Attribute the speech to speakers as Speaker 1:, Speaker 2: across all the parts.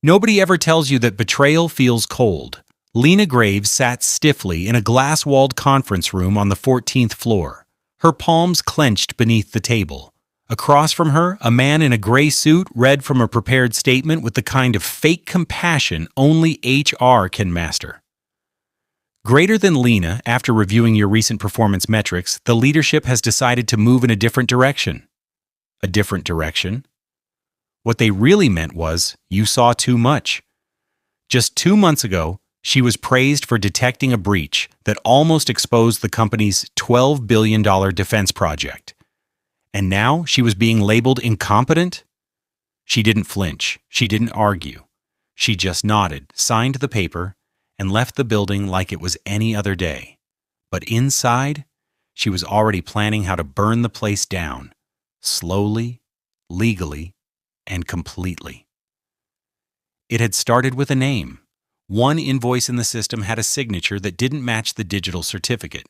Speaker 1: Nobody ever tells you that betrayal feels cold. Lena Graves sat stiffly in a glass-walled conference room on the 14th floor, her palms clenched beneath the table. Across from her, a man in a gray suit read from a prepared statement with the kind of fake compassion only HR can master. Greater than Lena, after reviewing your recent performance metrics, the leadership has decided to move in a different direction. A different direction? What they really meant was, you saw too much. Just 2 months ago, she was praised for detecting a breach that almost exposed the company's $12 billion defense project. And now she was being labeled incompetent? She didn't flinch. She didn't argue. She just nodded, signed the paper, and left the building like it was any other day. But inside, she was already planning how to burn the place down, slowly, legally, and completely. It had started with a name. One invoice in the system had a signature that didn't match the digital certificate.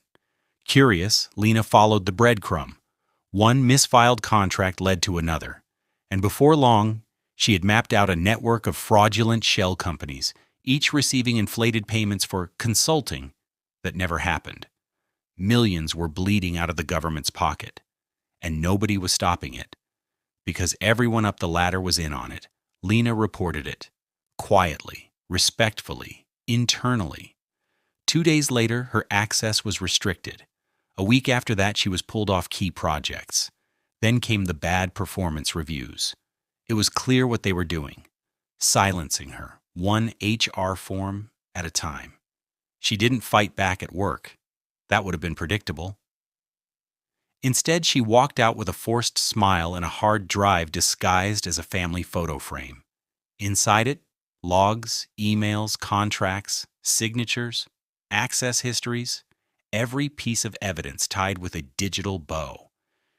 Speaker 1: Curious, Lena followed the breadcrumb. One misfiled contract led to another, and before long, she had mapped out a network of fraudulent shell companies, each receiving inflated payments for consulting that never happened. Millions were bleeding out of the government's pocket, and nobody was stopping it. Because everyone up the ladder was in on it, Lena reported it, quietly, respectfully, internally. 2 days later, her access was restricted. A week after that, she was pulled off key projects. Then came the bad performance reviews. It was clear what they were doing, silencing her, one HR form at a time. She didn't fight back at work. That would have been predictable. Instead, she walked out with a forced smile and a hard drive disguised as a family photo frame. Inside it, logs, emails, contracts, signatures, access histories, every piece of evidence tied with a digital bow.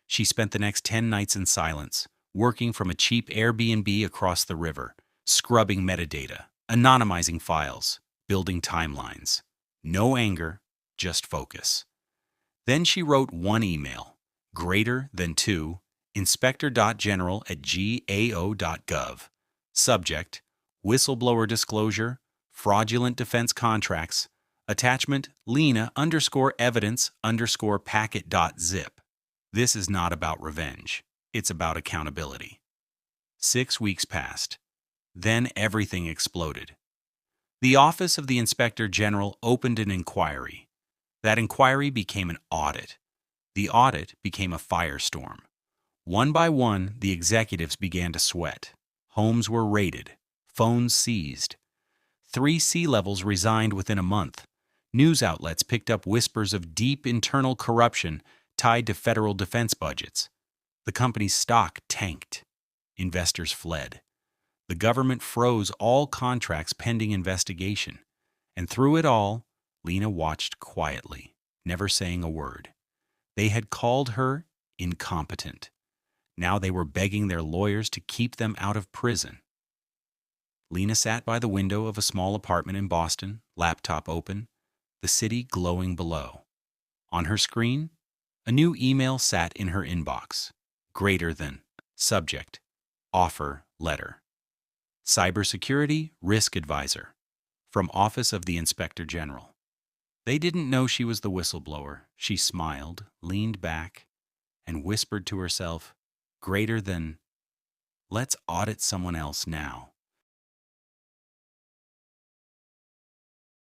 Speaker 1: She spent the next 10 nights in silence, working from a cheap Airbnb across the river, scrubbing metadata, anonymizing files, building timelines. No anger, just focus. Then she wrote one email, greater than to inspector.general@gao.gov. Subject, whistleblower disclosure, fraudulent defense contracts. Attachment, Lena_evidence_packet.zip. This is not about revenge. It's about accountability. 6 weeks passed. Then everything exploded. The Office of the Inspector General opened an inquiry. That inquiry became an audit. The audit became a firestorm. One by one, the executives began to sweat. Homes were raided. Phones seized. 3 C-levels resigned within a month. News outlets picked up whispers of deep internal corruption tied to federal defense budgets. The company's stock tanked. Investors fled. The government froze all contracts pending investigation. And through it all, Lena watched quietly, never saying a word. They had called her incompetent. Now they were begging their lawyers to keep them out of prison. Lena sat by the window of a small apartment in Boston, laptop open, the city glowing below. On her screen, a new email sat in her inbox. Greater than. Subject, offer letter. Cybersecurity Risk Advisor. From Office of the Inspector General. They didn't know she was the whistleblower. She smiled, leaned back, and whispered to herself, greater than, let's audit someone else now.